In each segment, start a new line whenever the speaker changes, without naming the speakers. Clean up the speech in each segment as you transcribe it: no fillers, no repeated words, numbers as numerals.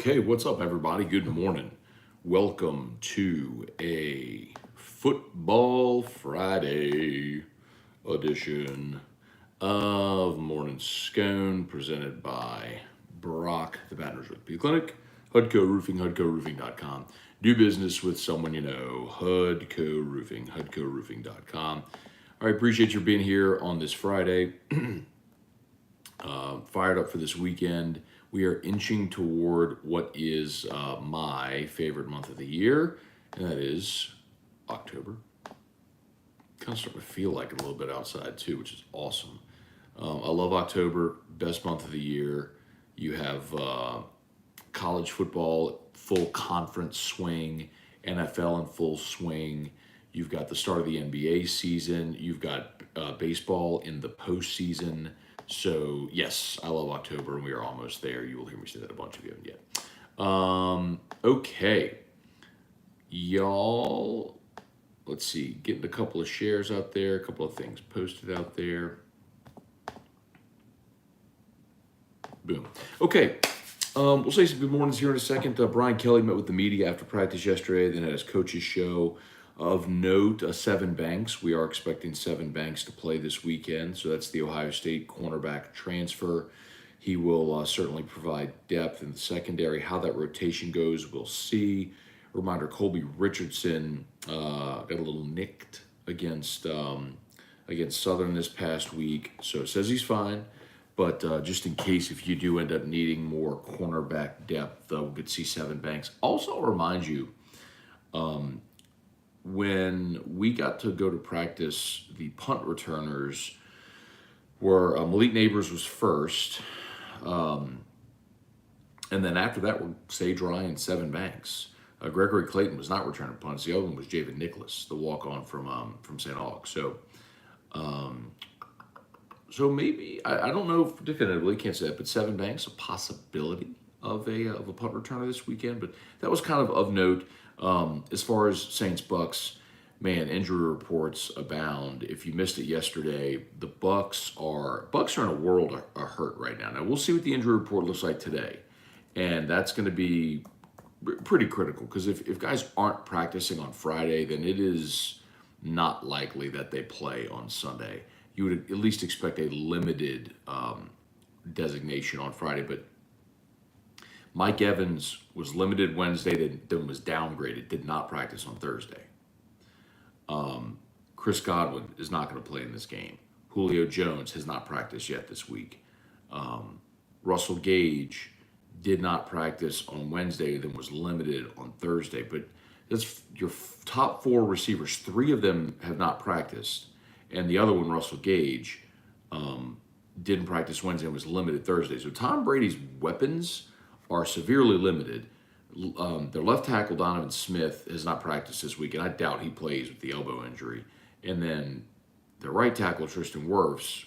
Okay, what's up, everybody? Good morning. Welcome to a Football Friday edition of Morning Scone presented by Brock, the Baton Rouge Orthopedic Clinic, Hudco Roofing, HudcoRoofing.com. Do business with someone you know, Hudco Roofing, HudcoRoofing.com. I appreciate you being here on this Friday. Fired up for this weekend. We are inching toward what is my favorite month of the year, and that is October. Kind of starting to feel like it a little bit outside too, which is awesome. I love October, best month of the year. You have college football, full conference swing, NFL in full swing. You've got the start of the NBA season. You've got baseball in the postseason. So, yes, I love October, and we are almost there. You will hear me say that a bunch of you haven't yet. Okay. Y'all, let's see, getting a couple of shares out there, a couple of things posted out there. Boom. Okay. We'll say some good mornings here in a second. Brian Kelly met with the media after practice yesterday, then had his coach's show. Of note, Seven Banks. We are expecting Seven Banks to play this weekend. So that's the Ohio State cornerback transfer. He will certainly provide depth in the secondary. How that rotation goes, we'll see. Reminder, Colby Richardson got a little nicked against Southern this past week. So it says he's fine. But just in case if you do end up needing more cornerback depth, we could see Seven Banks. Also, I'll remind you, when we got to go to practice, the punt returners were Malik Neighbors was first. And then after that were Sage Ryan and Seven Banks. Gregory Clayton was not returning punts. The other one was Javen Nicholas, the walk-on from St. Aug. So maybe, I don't know if definitively, can't say that, but Seven Banks, a possibility of a punt returner this weekend. But that was kind of note. As far as Saints Bucs, man, injury reports abound. If you missed it yesterday, the Bucs are in a world of hurt right now. Now we'll see what the injury report looks like today, and that's going to be pretty critical because if guys aren't practicing on Friday, then it is not likely that they play on Sunday. You would at least expect a limited designation on Friday, but Mike Evans was limited Wednesday, then was downgraded, did not practice on Thursday. Chris Godwin is not going to play in this game. Julio Jones has not practiced yet this week. Russell Gage did not practice on Wednesday, then was limited on Thursday. But that's your top four receivers. Three of them have not practiced, and the other one, Russell Gage, didn't practice Wednesday and was limited Thursday. So Tom Brady's weapons are severely limited. Their left tackle, Donovan Smith, has not practiced this week, and I doubt he plays with the elbow injury. And then their right tackle, Tristan Wirfs,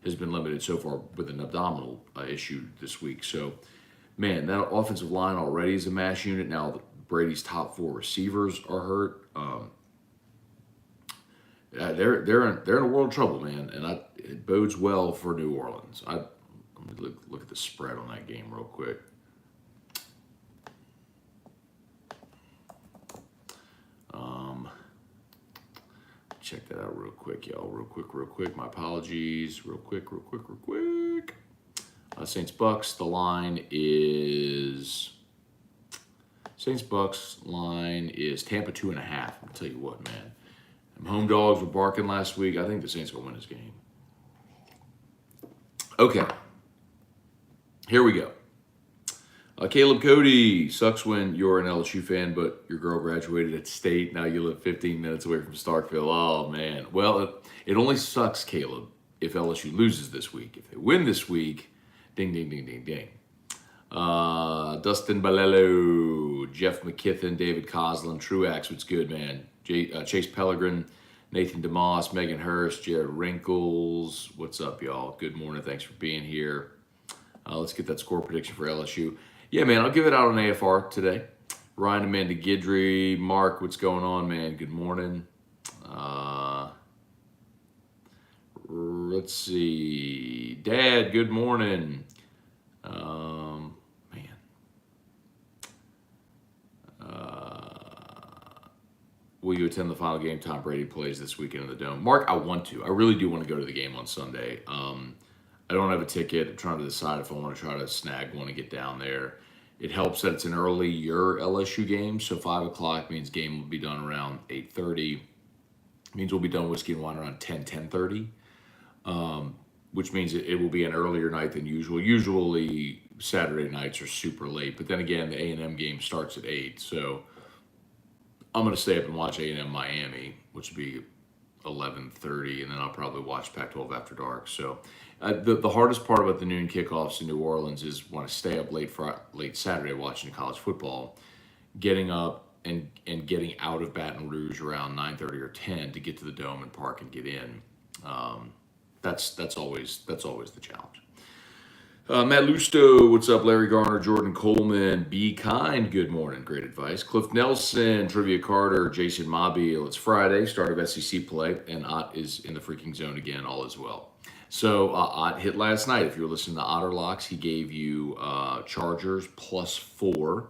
has been limited so far with an abdominal issue this week. So, man, that offensive line already is a mash unit. Now Brady's top four receivers are hurt. They're in a world of trouble, man, and it bodes well for New Orleans. Let me look at the spread on that game real quick. Check that out real quick, y'all. Real quick. My apologies. Real quick. Saints Bucs. The line is Tampa 2.5. I'll tell you what, man. Them home dogs were barking last week. I think the Saints gonna win this game. Okay. Here we go. Caleb Cody, sucks when you're an LSU fan, but your girl graduated at State. Now you live 15 minutes away from Starkville. Oh, man. Well, it only sucks, Caleb, if LSU loses this week. If they win this week, ding, ding, ding, ding, ding. Dustin Balello, Jeff McKithen, David Coslin, Truax, what's good, man? Chase Pellegrin, Nathan DeMoss, Megan Hurst, Jared Wrinkles. What's up, y'all? Good morning. Thanks for being here. Let's get that score prediction for LSU. Yeah, man, I'll give it out on AFR today. Ryan Amanda Guidry, Mark, what's going on, man? Good morning. Let's see. Dad, good morning. Man, will you attend the final game Tom Brady plays this weekend in the Dome? Mark, I want to. I really do want to go to the game on Sunday. I don't have a ticket. I'm trying to decide if I want to try to snag one and get down there. It helps that it's an earlier LSU game, so 5 o'clock means game will be done around 8:30. Means we'll be done whiskey and wine around 10:30, which means it will be an earlier night than usual. Usually Saturday nights are super late, but then again, the A&M game starts at 8, so I'm going to stay up and watch A&M Miami, which would be 11:30, and then I'll probably watch Pac-12 after dark. So the hardest part about the noon kickoffs in New Orleans is when I stay up late Saturday watching college football, getting up and getting out of Baton Rouge around 9:30 or 10 to get to the Dome and park and get in. That's always the challenge. Matt Lusto, what's up? Larry Garner, Jordan Coleman, be kind, good morning, great advice. Cliff Nelson, Trivia Carter, Jason Mobile. It's Friday, start of SEC play, and Ott is in the freaking zone again, all is well. So Ott hit last night. If you're listening to Otter Locks, he gave you Chargers +4,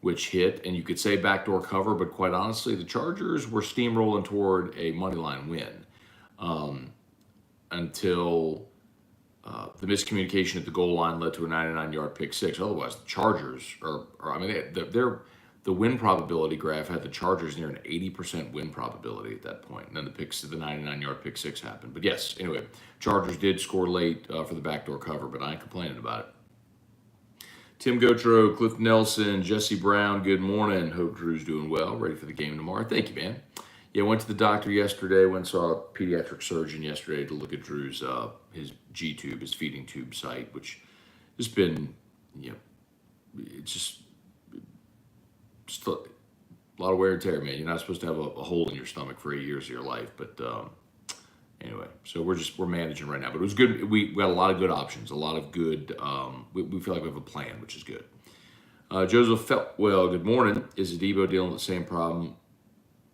which hit, and you could say backdoor cover, but quite honestly, the Chargers were steamrolling toward a moneyline win until the miscommunication at the goal line led to a 99-yard pick six. Otherwise, the Chargers the win probability graph had the Chargers near an 80% win probability at that point. And then the 99-yard pick six happened. But yes, anyway, Chargers did score late for the backdoor cover, but I ain't complaining about it. Tim Gotro, Cliff Nelson, Jesse Brown, good morning. Hope Drew's doing well. Ready for the game tomorrow. Thank you, man. Yeah, went to the doctor yesterday. Went and saw a pediatric surgeon yesterday to look at Drew's his G-tube, his feeding tube site, which has been, it's just a lot of wear and tear, man. You're not supposed to have a hole in your stomach for 8 years of your life, but anyway, so we're managing right now. But it was good. We got a lot of good options, a lot of good. We feel like we have a plan, which is good. Joseph Feltwell, good morning. Is Adebo dealing with the same problem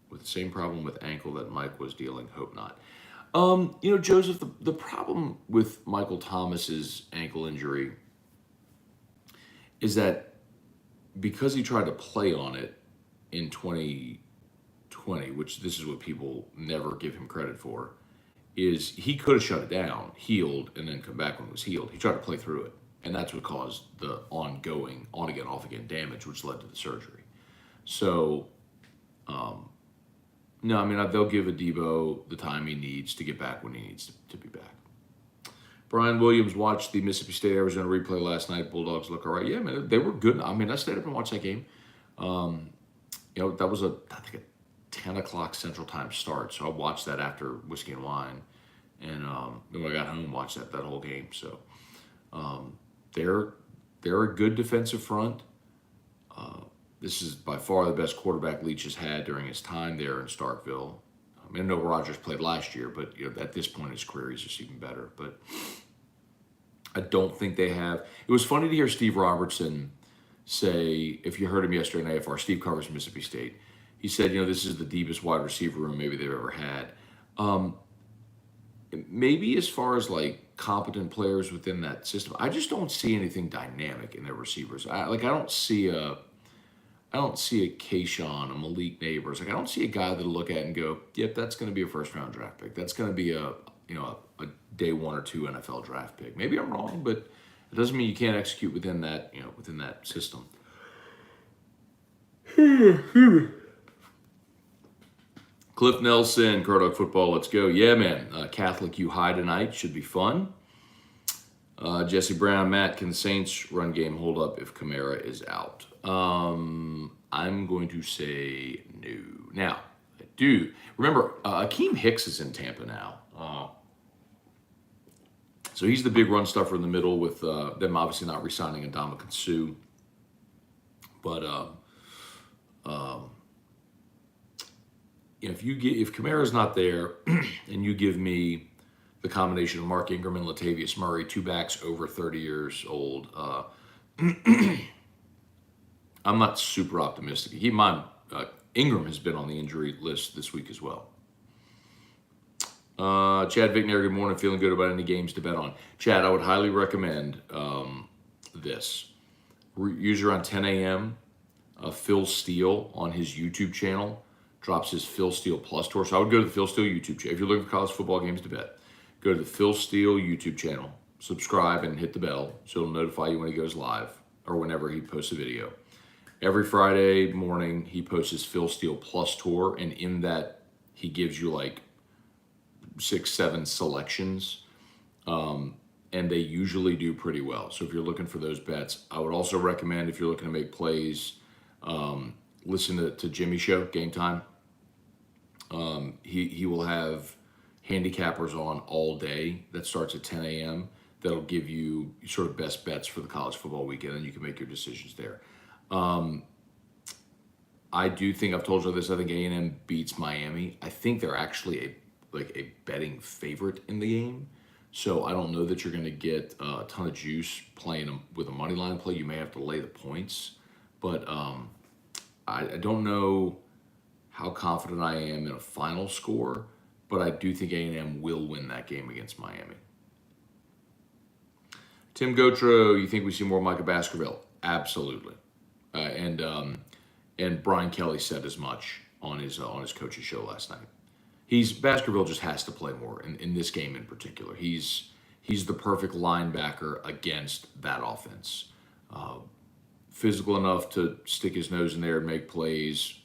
with ankle that Mike was dealing? Hope not. Joseph, the problem with Michael Thomas's ankle injury is that because he tried to play on it in 2020, which this is what people never give him credit for, is he could have shut it down, healed, and then come back when it was healed. He tried to play through it, and that's what caused the ongoing on-again, off-again damage, which led to the surgery. So, no, I mean, they'll give Adebo the time he needs to get back when he needs to be back. Brian Williams watched the Mississippi State-Arizona replay last night. Bulldogs look all right. Yeah, man, they were good. I mean, I stayed up and watched that game. That was I think a 10 o'clock Central Time start, so I watched that after whiskey and wine. And then when I got home, watched that whole game. So they're a good defensive front. This is by far the best quarterback Leach has had during his time there in Starkville. I mean, I know Rodgers played last year, but at this point in his career, he's just even better. But I don't think they have. It was funny to hear Steve Robertson say, if you heard him yesterday in AFR, Steve covers Mississippi State. He said, this is the deepest wide receiver room maybe they've ever had. Maybe as far as like competent players within that system, I just don't see anything dynamic in their receivers. I don't see a Kayshawn, a Malik Neighbors. Like I don't see a guy that'll look at and go, "Yep, that's going to be a first-round draft pick. That's going to be a day 1 or 2 NFL draft pick." Maybe I'm wrong, but it doesn't mean you can't execute within that system. Cliff Nelson, Cardog Football, let's go. Yeah, man. Catholic U High tonight should be fun. Jesse Brown, Matt, can the Saints run game hold up if Kamara is out? I'm going to say no. Now, I do. Remember, Akeem Hicks is in Tampa now. So he's the big run stuffer in the middle with them obviously not re-signing Ndamukong Suh. But if Kamara's not there and you give me the combination of Mark Ingram and Latavius Murray, 2 backs over 30 years old, I'm not super optimistic. Keep in mind, Ingram has been on the injury list this week as well. Chad Vickner, good morning. Feeling good about any games to bet on? Chad, I would highly recommend this. Usually around 10 a.m., Phil Steele on his YouTube channel drops his Phil Steele Plus tour. So I would go to the Phil Steele YouTube channel. If you're looking for college football games to bet, go to the Phil Steele YouTube channel, subscribe, and hit the bell so it'll notify you when he goes live or whenever he posts a video. Every Friday morning, he posts his Phil Steele Plus tour, and in that, he gives you like 6, 7 selections, and they usually do pretty well. So if you're looking for those bets, I would also recommend, if you're looking to make plays, listen to Jimmy Show, Game Time. He will have handicappers on all day. That starts at 10 a.m. That'll give you sort of best bets for the college football weekend, and you can make your decisions there. I do think, I've told you this, I think A&M beats Miami. I think they're actually a betting favorite in the game. So I don't know that you're going to get a ton of juice playing them with a money line play. You may have to lay the points. But I don't know how confident I am in a final score, but I do think A&M will win that game against Miami. Tim Gotro, you think we see more Micah Baskerville? Absolutely. And Brian Kelly said as much on his coach's show last night. Baskerville just has to play more in this game in particular. He's the perfect linebacker against that offense. Physical enough to stick his nose in there and make plays.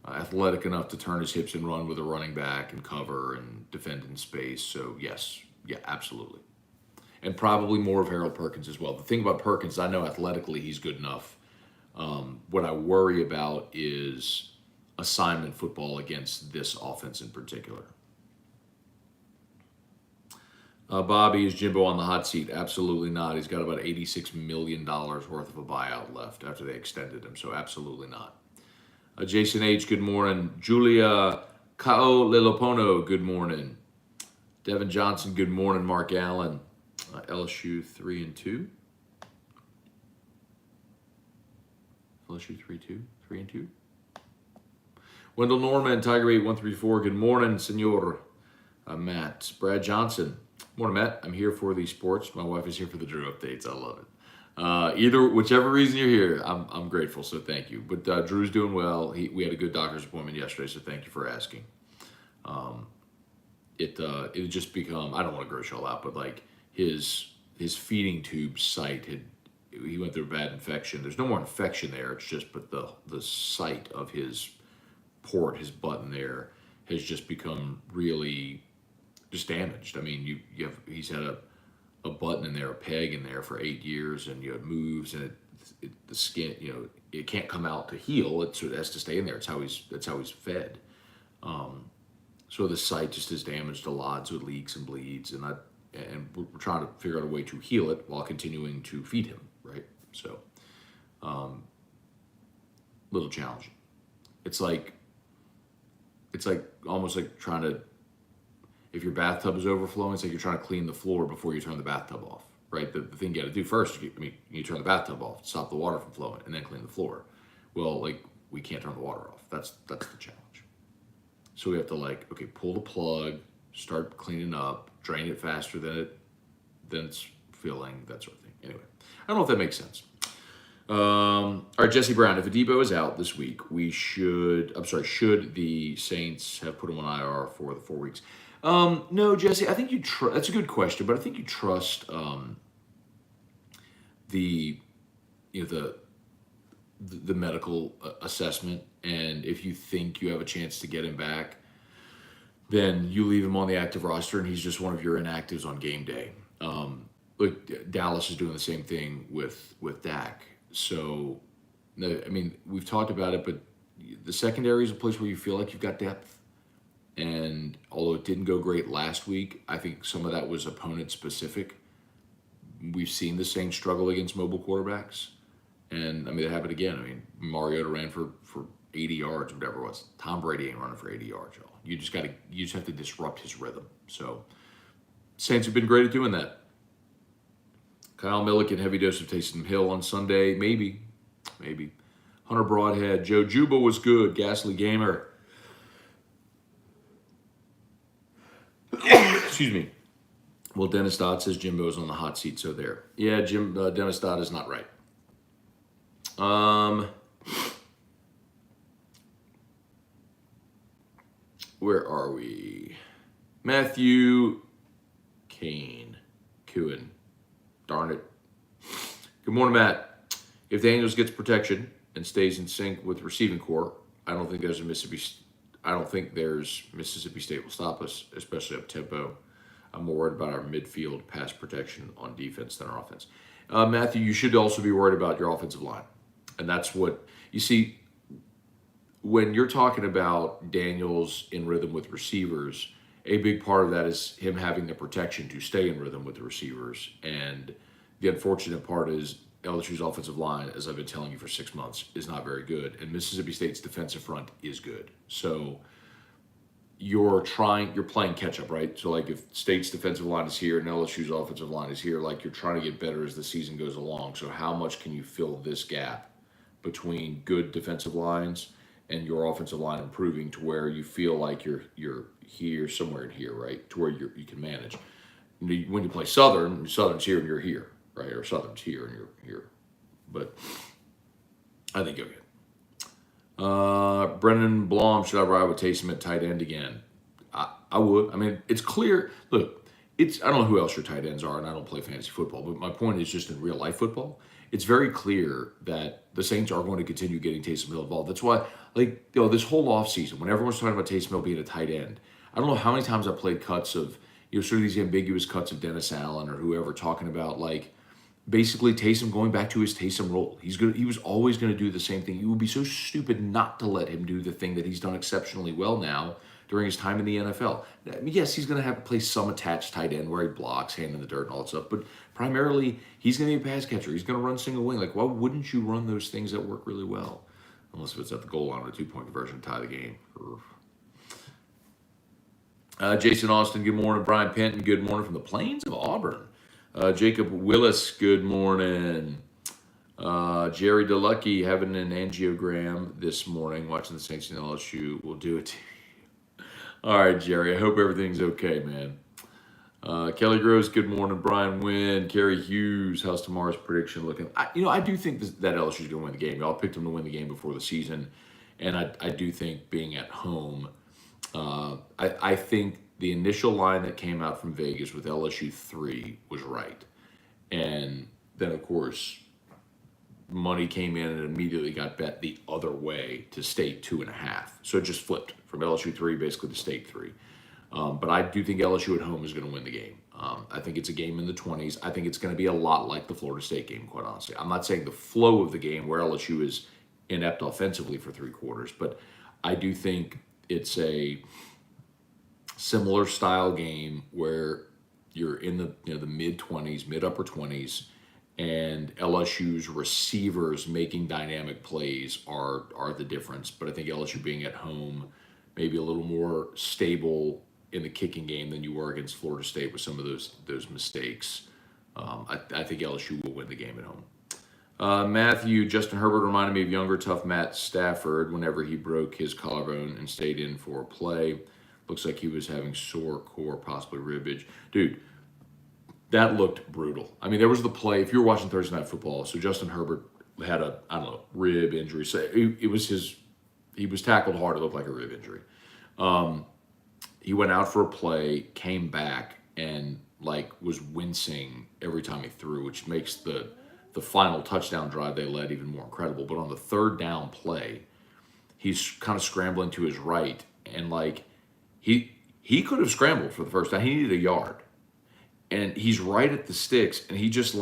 Athletic enough to turn his hips and run with a running back and cover and defend in space. So yes, yeah, absolutely. And probably more of Harold Perkins as well. The thing about Perkins, I know athletically he's good enough. What I worry about is assignment football against this offense in particular. Bobby, is Jimbo on the hot seat? Absolutely not. He's got about $86 million worth of a buyout left after they extended him, so absolutely not. Jason H., good morning. Julia Kao Lelopono, good morning. Devin Johnson, good morning. Mark Allen, LSU 3-2. LSU 3-2. Wendell Norman, Tiger 8134. Good morning, Senor. Matt. Brad Johnson. Morning, Matt. I'm here for the sports. My wife is here for the Drew updates. I love it. Whichever reason you're here, I'm grateful. So thank you. But Drew's doing well. We had a good doctor's appointment yesterday, so thank you for asking. It had just become, I don't want to gross y'all out, but like his feeding tube site he went through a bad infection. There's no more infection there. It's just, but the site of his port, his button there, has just become really just damaged. I mean, he's had a button in there, a peg in there for 8 years, and it moves, and the skin, it can't come out to heal. It has to stay in there. That's how he's fed. So the site just is damaged a lot, so it leaks and bleeds, and we're trying to figure out a way to heal it while continuing to feed him, right? So, little challenging. It's like almost like trying to, if your bathtub is overflowing, it's like you're trying to clean the floor before you turn the bathtub off, right? The thing you got to do first, you turn the bathtub off, stop the water from flowing, and then clean the floor. Well, we can't turn the water off. That's the challenge. So we have to pull the plug, start cleaning up, drain it faster than it's filling, that sort of thing. Anyway, I don't know if that makes sense. All right, Jesse Brown, if Adebo is out this week, should the Saints have put him on IR for the 4 weeks? No, Jesse, I think that's a good question, but I think you trust the medical assessment, and if you think you have a chance to get him back, then you leave him on the active roster, and he's just one of your inactives on game day. Dallas is doing the same thing with Dak. So, I mean, we've talked about it, but the secondary is a place where you feel like you've got depth. And although it didn't go great last week, I think some of that was opponent specific. We've seen the Saints struggle against mobile quarterbacks. And, I mean, it happened again. I mean, Mariota ran for 80 yards, whatever it was. Tom Brady ain't running for 80 yards, y'all. You just have to disrupt his rhythm. So, Saints have been great at doing that. Kyle Milliken, heavy dose of Taysom Hill on Sunday. Maybe. Hunter Broadhead. Joe Juba was good. Ghastly Gamer. Excuse me. Well, Dennis Dodd says Jimbo's on the hot seat, so there. Yeah, Dennis Dodd is not right. Where are we? Matthew Cohen. Darn it. Good morning, Matt. If Daniels gets protection and stays in sync with receiving core, I don't think there's Mississippi State will stop us, especially up tempo. I'm more worried about our midfield pass protection on defense than our offense. Matthew, you should also be worried about your offensive line. And that's what you see when you're talking about Daniels in rhythm with receivers. A big part of that is him having the protection to stay in rhythm with the receivers. And the unfortunate part is LSU's offensive line, as I've been telling you for 6 months, is not very good. And Mississippi State's defensive front is good. So you're playing catch up, right? So like if State's defensive line is here and LSU's offensive line is here, like you're trying to get better as the season goes along. So how much can you fill this gap between good defensive lines and your offensive line improving to where you feel like you're here, somewhere in here, right? To where you can manage. When you play Southern's here and you're here, right? Or Southern's here and you're here. But I think you'll get it. Brennan Blom, should I ride with Taysom at tight end again? I would. I mean, it's clear. Look, I don't know who else your tight ends are, and I don't play fantasy football, but my point is just in real life football, it's very clear that the Saints are going to continue getting Taysom Hill involved. That's why, this whole offseason, when everyone's talking about Taysom Hill being a tight end, I don't know how many times I played cuts of, sort of these ambiguous cuts of Dennis Allen or whoever talking about, basically Taysom going back to his Taysom role. He was always going to do the same thing. You would be so stupid not to let him do the thing that he's done exceptionally well now during his time in the NFL. I mean, yes, he's going to have to play some attached tight end where he blocks, hand in the dirt and all that stuff, but primarily he's going to be a pass catcher. He's going to run single wing. Why wouldn't you run those things that work really well? Unless if it's at the goal line on a 2-point conversion to tie the game. Jason Austin, good morning. Brian Penton, good morning from the plains of Auburn. Jacob Willis, good morning. Jerry DeLucky having an angiogram this morning, watching the Saints and LSU. We'll do it to you. All right, Jerry. I hope everything's okay, man. Kelly Groves, good morning. Brian Wynn, Kerry Hughes, how's tomorrow's prediction looking? I do think that LSU's going to win the game. Y'all picked them to win the game before the season, and I do think being at home, I think the initial line that came out from Vegas with LSU 3 was right. And then, of course, money came in and immediately got bet the other way to State 2.5. So it just flipped from LSU 3 basically to State 3. But I do think LSU at home is going to win the game. I think it's a game in the 20s. I think it's going to be a lot like the Florida State game, quite honestly. I'm not saying the flow of the game where LSU is inept offensively for 3 quarters, but I do think it's a similar style game where you're in the mid-20s, mid-upper 20s, and LSU's receivers making dynamic plays are the difference. But I think LSU being at home, maybe a little more stable in the kicking game than you were against Florida State with some of those mistakes. I think LSU will win the game at home. Matthew, Justin Herbert reminded me of younger, tough Matt Stafford whenever he broke his collarbone and stayed in for a play. Looks like he was having sore core, possibly ribbage. Dude, that looked brutal. I mean, there was the play, if you were watching Thursday Night Football, so Justin Herbert had a, rib injury. So he was tackled hard. It looked like a rib injury. He went out for a play, came back, and was wincing every time he threw, which makes the final touchdown drive they led even more incredible. But on the third down play, he's kind of scrambling to his right, and he could have scrambled for the first down. He needed a yard. And he's right at the sticks, and he just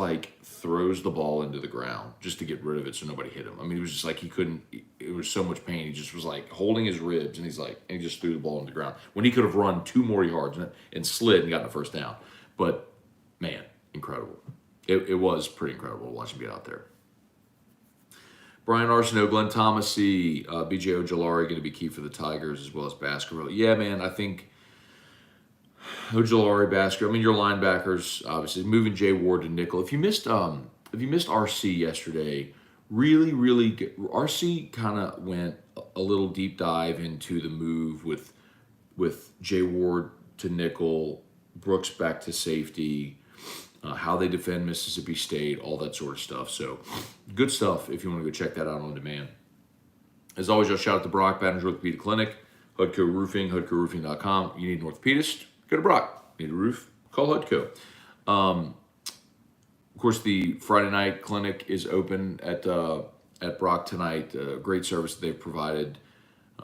throws the ball into the ground just to get rid of it so nobody hit him. I mean, it was just he couldn't, it was so much pain. He just was holding his ribs, and and he just threw the ball into the ground when he could have run 2 more yards and slid and gotten a first down. But man, incredible. It was pretty incredible to watch him get out there. Brian Arsenault, Glenn Thomasy, BJ Ojolari going to be key for the Tigers as well as Baskerville. Yeah, man, I think Ojolari, Baskerville. I mean, your linebackers, obviously, moving Jay Ward to nickel. If you missed RC yesterday, really, really good. RC kind of went a little deep dive into the move with Jay Ward to nickel, Brooks back to safety, how they defend Mississippi State, all that sort of stuff. So good stuff if you want to go check that out on demand. As always, I'll shout out to Brock, Baton Rouge Orthopedic Clinic. Hudco Roofing, HudcoRoofing.com. You need an orthopedist? Go to Brock. Need a roof? Call Hudco. Of course, the Friday night clinic is open at Brock tonight. Great service that they've provided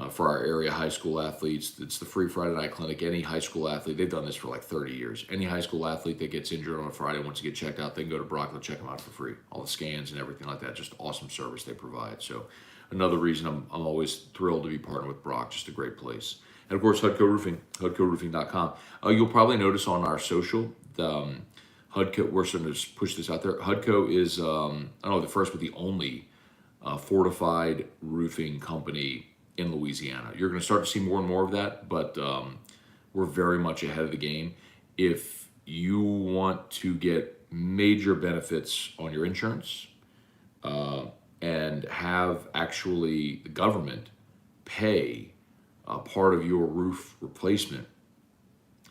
for our area high school athletes. It's the free Friday night clinic. Any high school athlete, they've done this for like 30 years. Any high school athlete that gets injured on a Friday wants to get checked out, they can go to Brock. They'll check them out for free. All the scans and everything like that. Just awesome service they provide. So another reason I'm always thrilled to be partnered with Brock. Just a great place. And of course, Hudco Roofing, HudcoRoofing.com. You'll probably notice on our social, Hudco, we're starting to push this out there. Hudco is, I don't know, the first but the only fortified roofing company in Louisiana. You're going to start to see more and more of that, but we're very much ahead of the game. If you want to get major benefits on your insurance and have actually the government pay part of your roof replacement,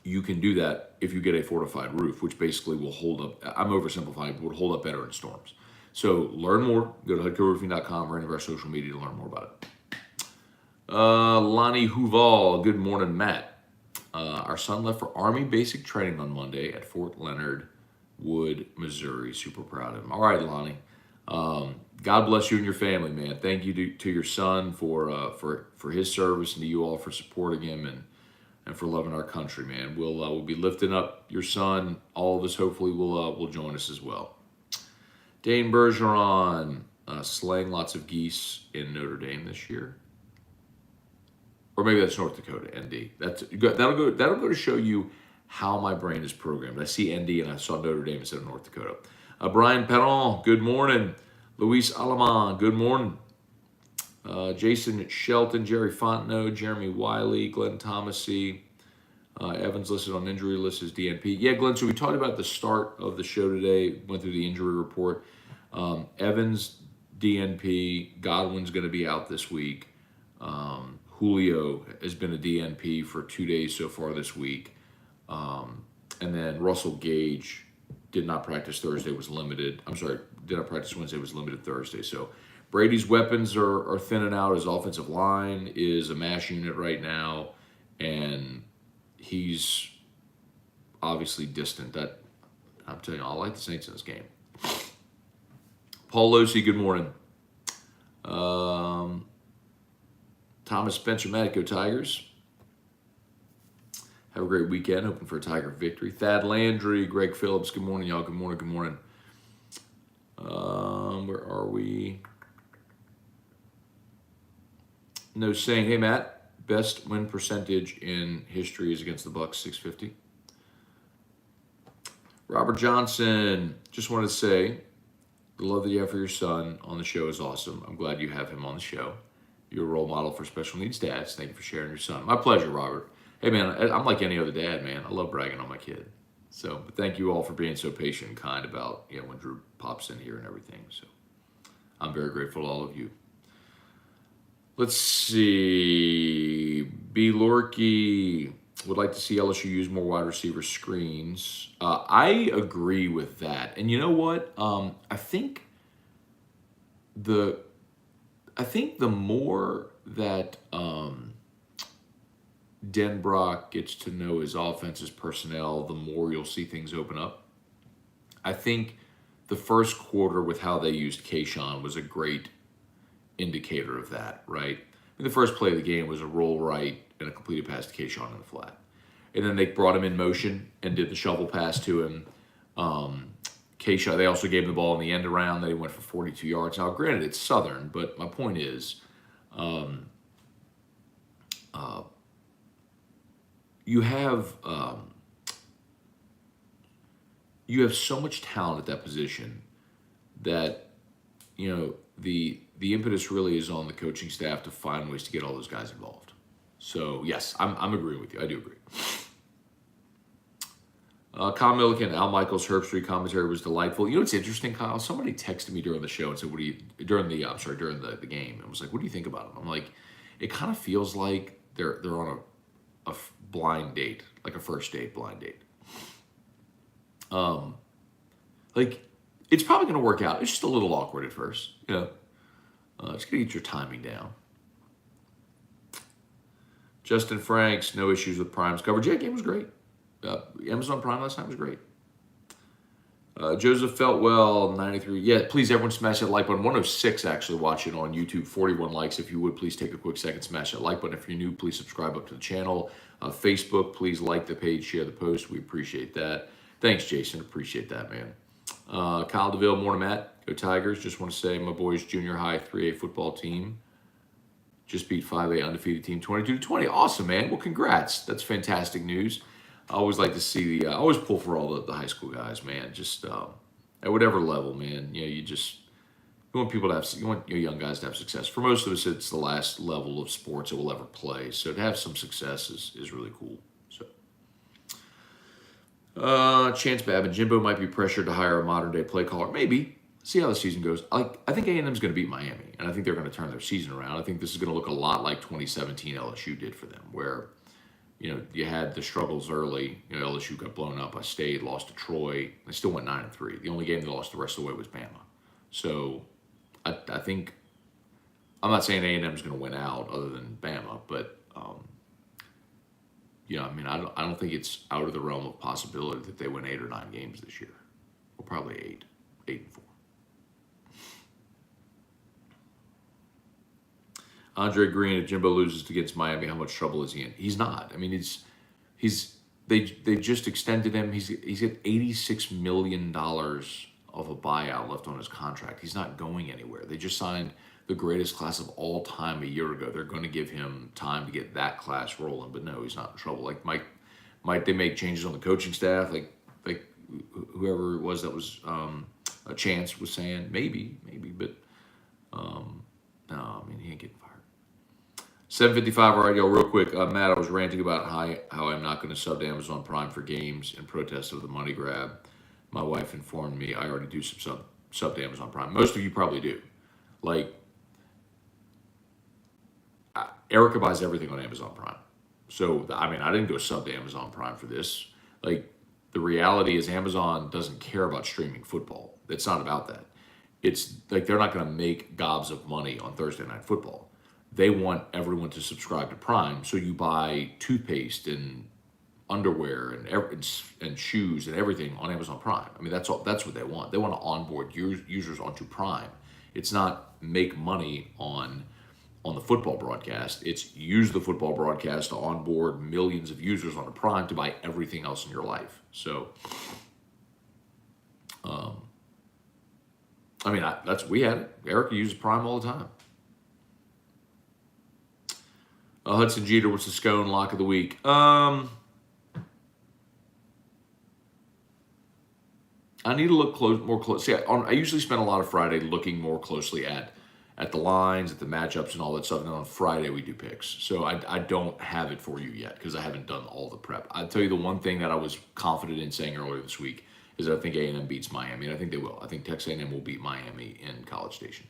you can do that if you get a fortified roof, which basically will hold up. I'm oversimplifying, but would hold up better in storms. So learn more. Go to HudcoRoofing.com or any of our social media to learn more about it. Lonnie Huval, good morning, Matt. Our son left for Army basic training on Monday at Fort Leonard Wood, Missouri. Super proud of him. All right, Lonnie. God bless you and your family, man. Thank you to your son for his service, and to you all for supporting him and for loving our country, man. We'll be lifting up your son. All of us hopefully will join us as well. Dane Bergeron, slaying lots of geese in Notre Dame this year. Or maybe that's North Dakota, ND. That'll go to show you how my brain is programmed. I see ND and I saw Notre Dame instead of North Dakota. Brian Perron, good morning. Luis Alaman, good morning. Jason Shelton, Jerry Fontenot, Jeremy Wiley, Glenn Thomasy. Evans listed on injury list as DNP. Yeah, Glenn, so we talked about the start of the show today, went through the injury report. Evans, DNP, Godwin's going to be out this week. Julio has been a DNP for 2 days so far this week. And then Russell Gage did not practice Thursday, was limited. I'm sorry, did not practice Wednesday, was limited Thursday. So Brady's weapons are thinning out. His offensive line is a mash unit right now. And he's obviously distant. That I'm telling you, I like the Saints in this game. Paul Losey, good morning. Thomas Spencer, Matico Tigers. Have a great weekend. Hoping for a Tiger victory. Thad Landry, Greg Phillips. Good morning, y'all. Good morning. Good morning. Where are we? No saying. Hey, Matt. Best win percentage in history is against the Bucs, 650. Robert Johnson. Just wanted to say, the love that you have for your son on the show is awesome. I'm glad you have him on the show. You're a role model for special needs dads. Thank you for sharing your son. My pleasure, Robert. Hey, man, I'm like any other dad, man. I love bragging on my kid. So, but thank you all for being so patient and kind about, when Drew pops in here and everything. So, I'm very grateful to all of you. Let's see. B. Lorky would like to see LSU use more wide receiver screens. I agree with that. And you know what? I think the more that Denbrock gets to know his offense's personnel, the more you'll see things open up. I think the first quarter with how they used Kayshawn was a great indicator of that, right? The first play of the game was a roll right and a completed pass to Kayshawn in the flat. And then they brought him in motion and did the shovel pass to him. Kayshawn, they also gave him the ball in the end around that he went for 42 yards. Now, granted, it's Southern, but my point is, you have so much talent at that position that the impetus really is on the coaching staff to find ways to get all those guys involved. So yes, I'm agreeing with you. I do agree. Kyle Milliken, Al Michaels' Herb Street commentary was delightful. What's interesting, Kyle? Somebody texted me during the show and said, during the game, and was like, what do you think about him? I'm like, it kind of feels like they're on a blind date, like a first date blind date. It's probably going to work out. It's just a little awkward at first, Just got to get your timing down. Justin Franks, no issues with Prime's coverage. Yeah, game was great. Amazon Prime last night was great. Joseph Feltwell, 93. Yeah, please, everyone smash that like button. 106 actually watching on YouTube. 41 likes. If you would, please take a quick second, smash that like button. If you're new, please subscribe up to the channel. Facebook, please like the page, share the post. We appreciate that. Thanks, Jason. Appreciate that, man. Kyle DeVille, morning, Matt. Go Tigers. Just want to say my boys' junior high 3A football team just beat 5A undefeated team 22-20. Awesome, man. Well, congrats. That's fantastic news. I always like to see I always pull for all the high school guys, man. Just at whatever level, man. You know, you want people to have, you want your young guys to have success. For most of us, it's the last level of sports that we'll ever play. So to have some success is really cool. So, Chance Babb and Jimbo might be pressured to hire a modern day play caller. Maybe. See how the season goes. I think A&M's going to beat Miami, and I think they're going to turn their season around. I think this is going to look a lot like 2017 LSU did for them, where you had the struggles early. LSU got blown up by State, lost to Troy. They still went 9-3. The only game they lost the rest of the way was Bama. So I think I'm not saying A&M's going to win out other than Bama, but I don't think it's out of the realm of possibility that they win 8 or 9 games this year. Well, probably 8 and 4. Andre Green, if Jimbo loses against Miami, how much trouble is he in? He's not. I mean, they just extended him. He's got $86 million of a buyout left on his contract. He's not going anywhere. They just signed the greatest class of all time a year ago. They're going to give him time to get that class rolling. But no, he's not in trouble. Like might they make changes on the coaching staff? Like whoever it was that was a Chance was saying maybe, but no, I mean he ain't getting fired. 7:55, all right, y'all, real quick. Matt, I was ranting about how I'm not going to sub to Amazon Prime for games in protest of the money grab. My wife informed me I already do sub to Amazon Prime. Most of you probably do. Like, Erica buys everything on Amazon Prime. So, I mean, I didn't go sub to Amazon Prime for this. Like, the reality is Amazon doesn't care about streaming football. It's not about that. It's like they're not going to make gobs of money on Thursday Night Football. They want everyone to subscribe to Prime, so you buy toothpaste and underwear and shoes and everything on Amazon Prime. I mean, that's what they want. They want to onboard users onto Prime. It's not make money on the football broadcast. It's use the football broadcast to onboard millions of users onto Prime to buy everything else in your life. So, I mean, we had it. Erica uses Prime all the time. Hudson Jeter, what's the Scone lock of the week? I need to look more close. See, I usually spend a lot of Friday looking more closely at the lines, at the matchups, and all that stuff. And then on Friday we do picks. So I don't have it for you yet because I haven't done all the prep. I'll tell you the one thing that I was confident in saying earlier this week is that I think A&M beats Miami, and I think they will. I think Texas A&M will beat Miami in College Station.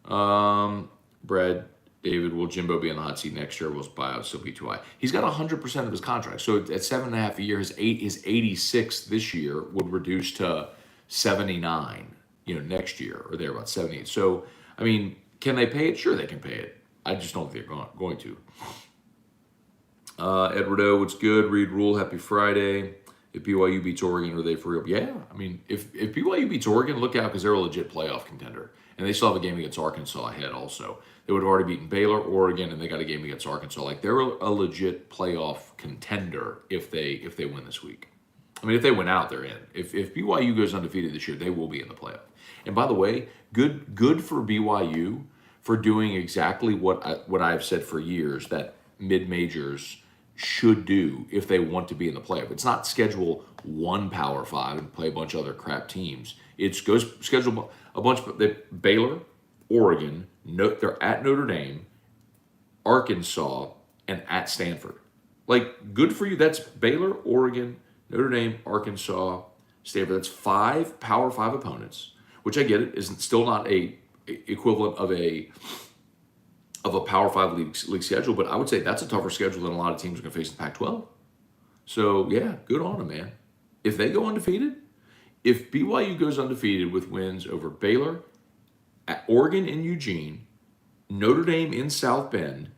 Brad. David, will Jimbo be on the hot seat next year? Will his buyout still be too high? He's got 100% of his contract. So at 7.5 a year, his 86 this year would reduce to 79, next year or there about 78. So, I mean, can they pay it? Sure, they can pay it. I just don't think they're going to. Edward O, what's good? Reed Rule, happy Friday. If BYU beats Oregon, are they for real? Yeah, I mean, if BYU beats Oregon, look out because they're a legit playoff contender. And they still have a game against Arkansas ahead also. They would have already beaten Baylor, Oregon, and they got a game against Arkansas. Like, they're a legit playoff contender if they win this week. I mean, if they win out, they're in. If BYU goes undefeated this year, they will be in the playoff. And by the way, good for BYU for doing exactly what I've said for years that mid-majors should do if they want to be in the playoff. It's not schedule one Power 5 and play a bunch of other crap teams. It's go schedule a bunch of Baylor, Oregon, they're at Notre Dame, Arkansas, and at Stanford. Like, good for you. That's Baylor, Oregon, Notre Dame, Arkansas, Stanford. That's 5 Power 5 opponents, which I get it is still not a equivalent of a Power 5 league schedule, but I would say that's a tougher schedule than a lot of teams are going to face in the Pac-12. So, yeah, good on them, man. If they go undefeated, if BYU goes undefeated with wins over Baylor, at Oregon in Eugene, Notre Dame in South Bend,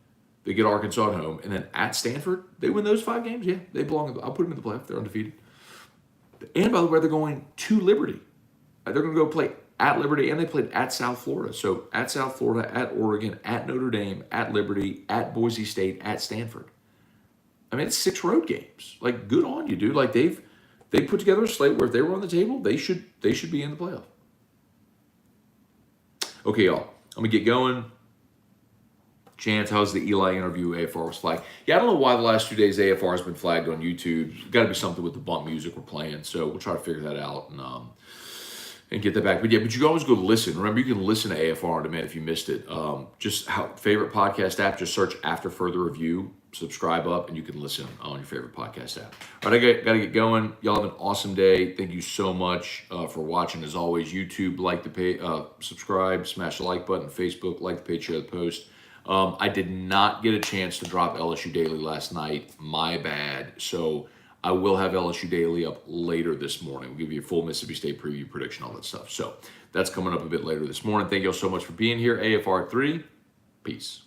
They get Arkansas at home, and then at Stanford, they win those 5 games. Yeah, they belong. I'll put them in the playoff. They're undefeated. And by the way, they're going to Liberty. They're going to go play at Liberty, and they played at South Florida. So at South Florida, at Oregon, at Notre Dame, at Liberty, at Boise State, at Stanford. I mean, it's 6 road games. Like, good on you, dude. Like they put together a slate where if they were on the table, they should be in the playoff. Okay, y'all. I'm gonna get going. Chance, how's the Eli interview? AFR was flagged. Yeah, I don't know why the last 2 days AFR has been flagged on YouTube. It's got to be something with the bump music we're playing, so we'll try to figure that out and get that back. But yeah, but you can always go listen. Remember, you can listen to AFR on demand if you missed it. Just favorite podcast app. Just search After Further Review. Subscribe up, and you can listen on your favorite podcast app. All right, I got to get going. Y'all have an awesome day. Thank you so much for watching. As always, YouTube, like the page, subscribe, smash the like button. Facebook, like the page, share the post. I did not get a chance to drop LSU Daily last night. My bad. So I will have LSU Daily up later this morning. We'll give you a full Mississippi State preview, prediction, all that stuff. So that's coming up a bit later this morning. Thank you all so much for being here. AFR 3. Peace.